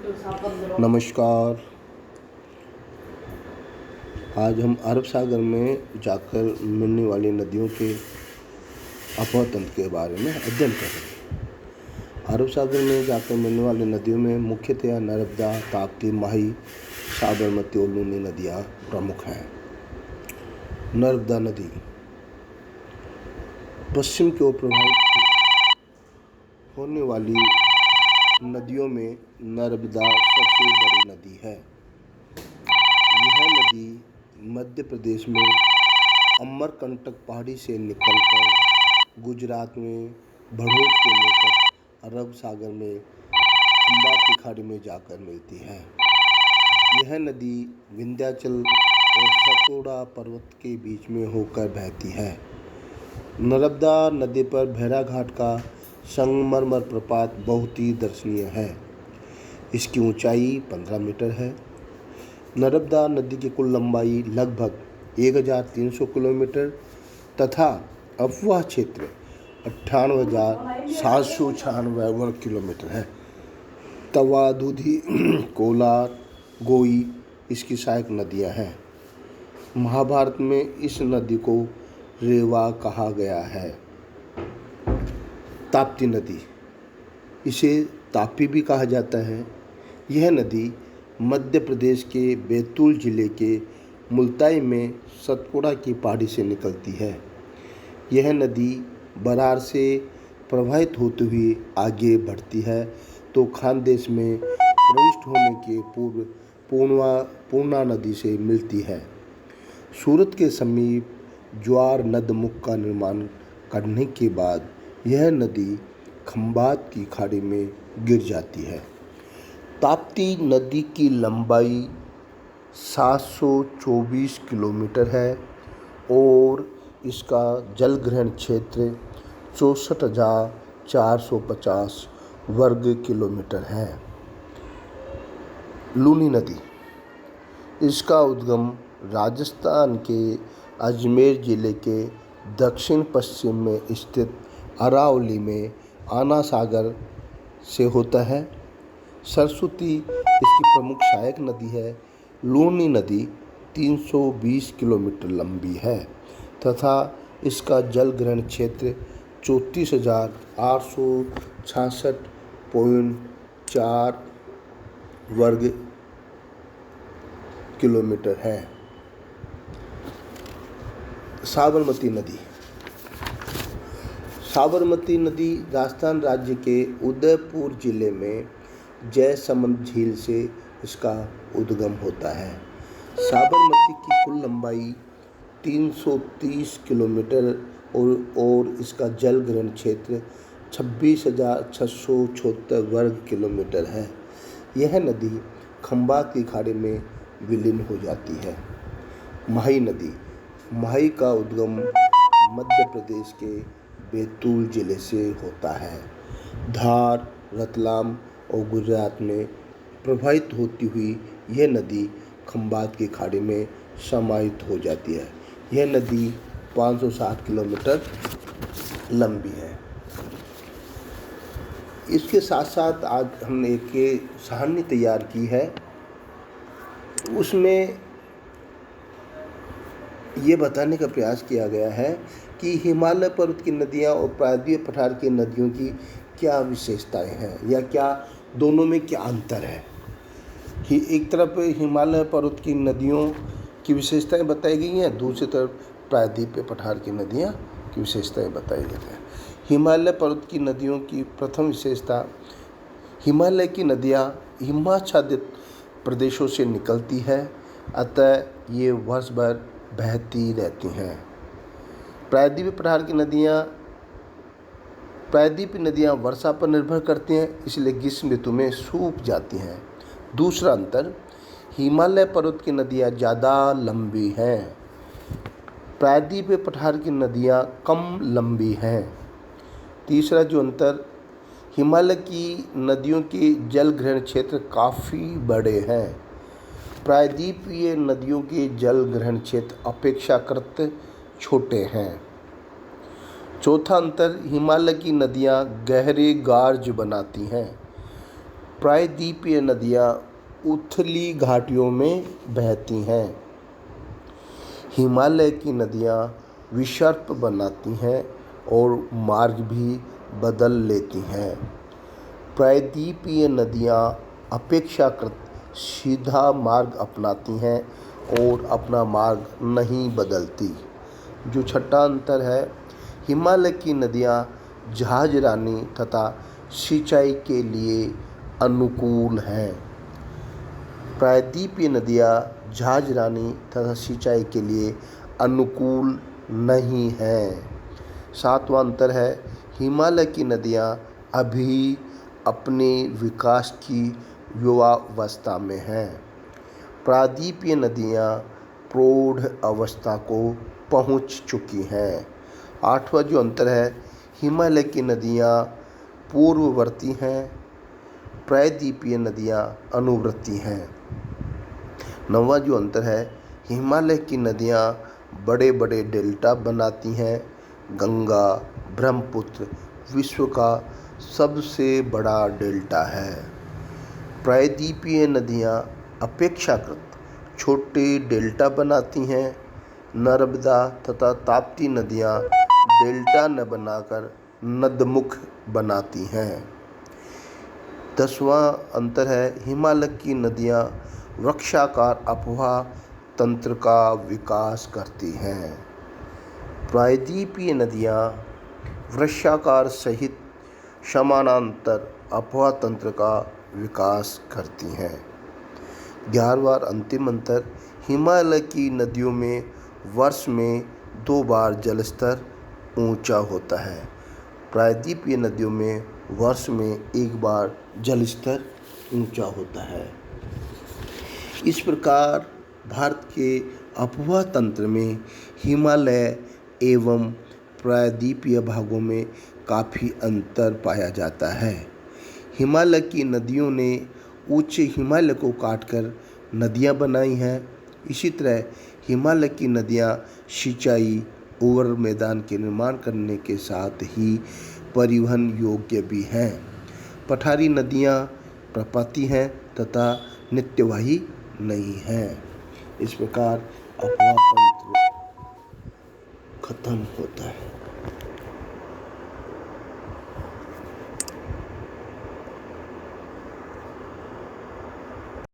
नमस्कार। आज हम अरब सागर में जाकर मिलने वाली नदियों के अपवाह तंत्र के बारे में अध्ययन करेंगे। अरब सागर में जाकर मिलने वाली नदियों में मुख्यतया नर्मदा, ताप्ती, माही, साबरमती और लूनी नदियाँ प्रमुख हैं। नर्मदा नदी पश्चिम की ओर प्रवाहित होने वाली नदियों में नर्मदा सबसे बड़ी नदी है। यह नदी मध्य प्रदेश में अमरकंटक पहाड़ी से निकलकर गुजरात में भड़ोच के निकट अरब सागर में खंबात की खाड़ी में जाकर मिलती है। यह नदी विंध्याचल और सतोड़ा पर्वत के बीच में होकर बहती है। नर्मदा नदी पर भेड़ा घाट का संगमरमर प्रपात बहुत ही दर्शनीय है। इसकी ऊंचाई 15 मीटर है। नर्मदा नदी की कुल लंबाई लगभग 1300 किलोमीटर तथा अफवाह क्षेत्र 98,796 वर्ग किलोमीटर है। तवा, दूधी, कोलार, गोई इसकी सहायक नदियां हैं। महाभारत में इस नदी को रेवा कहा गया है। ताप्ती नदी, इसे तापी भी कहा जाता है। यह नदी मध्य प्रदेश के बैतूल जिले के मुल्ताई में सतपुड़ा की पहाड़ी से निकलती है। यह नदी बरार से प्रवाहित होते हुए आगे बढ़ती है तो खानदेश में प्रविष्ट होने के पूर्व पूर्णा नदी से मिलती है। सूरत के समीप ज्वार नदमुख का निर्माण करने के बाद यह नदी खंबात की खाड़ी में गिर जाती है। ताप्ती नदी की लंबाई 724 किलोमीटर है और इसका जलग्रहण क्षेत्र 64,450 वर्ग किलोमीटर है। लूनी नदी, इसका उद्गम राजस्थान के अजमेर जिले के दक्षिण पश्चिम में स्थित अरावली में आना सागर से होता है। सरस्वती इसकी प्रमुख सहायक नदी है। लूनी नदी 320 किलोमीटर लंबी है तथा इसका जलग्रहण क्षेत्र 34,866.4 वर्ग किलोमीटर है। साबरमती नदी, साबरमती नदी राजस्थान राज्य के उदयपुर जिले में जयसमंद झील से इसका उद्गम होता है। साबरमती की कुल लंबाई 330 किलोमीटर और इसका जलग्रहण क्षेत्र 26,676 वर्ग किलोमीटर है। यह नदी खंबात की खाड़ी में विलीन हो जाती है। माही नदी, माही का उद्गम मध्य प्रदेश के बैतूल जिले से होता है। धार, रतलाम और गुजरात में प्रवाहित होती हुई यह नदी खंबात की खाड़ी में समाहित हो जाती है। यह नदी 560 किलोमीटर लंबी है। इसके साथ साथ आज हमने एक सारणी तैयार की है। उसमें ये बताने का प्रयास किया गया है कि हिमालय पर्वत की नदियाँ और प्रायद्वीप पठार की नदियों की क्या विशेषताएं हैं या क्या दोनों में क्या अंतर है। एक तरफ हिमालय पर्वत की नदियों की विशेषताएं बताई गई हैं, दूसरी तरफ प्रायद्वीप पठार की नदियाँ की विशेषताएं बताई गई हैं। हिमालय पर्वत की नदियों की प्रथम विशेषता, हिमालय की नदियाँ हिमाच्छादित प्रदेशों से निकलती है, अतः ये वर्ष भर बहती रहती हैं। प्रायद्वीप पठार की नदियाँ वर्षा पर निर्भर करती हैं, इसलिए ग्रीष्म ऋतु में सूख जाती हैं। दूसरा अंतर, हिमालय पर्वत की नदियाँ ज़्यादा लंबी हैं, प्रायद्वीप पठार की नदियाँ कम लंबी हैं। तीसरा जो अंतर, हिमालय की नदियों के जलग्रहण क्षेत्र काफ़ी बड़े हैं, प्रायद्वीपीय नदियों के जलग्रहण क्षेत्र अपेक्षाकृत छोटे हैं। चौथा अंतर, हिमालय की नदियाँ गहरे गार्ज बनाती हैं, प्रायद्वीपीय नदियाँ उथली घाटियों में बहती हैं। हिमालय की नदियाँ विसर्प बनाती हैं और मार्ग भी बदल लेती हैं। प्रायद्वीपीय नदियाँ अपेक्षाकृत सीधा मार्ग अपनाती हैं और अपना मार्ग नहीं बदलती। जो छठा अंतर है, हिमालय की नदियाँ जहाजरानी तथा सिंचाई के लिए अनुकूल हैं। प्रायद्वीपीय नदियाँ जहाजरानी तथा सिंचाई के लिए अनुकूल नहीं हैं। सातवां अंतर है, हिमालय की नदियाँ अभी अपने विकास की युवावस्था में हैं। प्रायद्वीपीय नदियाँ प्रौढ़ अवस्था को पहुँच चुकी हैं। आठवां जो अंतर है, हिमालय की नदियाँ पूर्ववर्ती हैं, प्रायद्वीपीय नदियाँ अनुवर्ती हैं। नौवां जो अंतर है, हिमालय की नदियाँ बड़े बड़े डेल्टा बनाती हैं। गंगा ब्रह्मपुत्र विश्व का सबसे बड़ा डेल्टा है। प्रायद्वीपीय नदियाँ अपेक्षाकृत छोटे डेल्टा बनाती हैं। नर्मदा तथा ताप्ती नदियाँ डेल्टा न बनाकर नदमुख बनाती हैं। 10वां अंतर है, हिमालय की नदियाँ वृक्षाकार अफवाह तंत्र का विकास करती हैं। प्रायद्वीपीय नदियाँ वृक्षाकार सहित समानांतर अफवाह तंत्र का विकास करती हैं। 11वां अंतिम अंतर, हिमालय की नदियों में वर्ष में 2 बार जलस्तर ऊंचा होता है। प्रायद्वीपीय नदियों में वर्ष में 1 बार जलस्तर ऊंचा होता है। इस प्रकार भारत के अफवाह तंत्र में हिमालय एवं प्रायद्वीपीय भागों में काफ़ी अंतर पाया जाता है। हिमालय की नदियों ने उच्च हिमालय को काटकर नदियां बनाई हैं। इसी तरह हिमालय की नदियां सिंचाई उर्वर मैदान के निर्माण करने के साथ ही परिवहन योग्य भी हैं। पठारी नदियां प्रपाती हैं तथा नित्यवाही नहीं हैं। इस प्रकार अफवाह तंत्र खत्म होता है।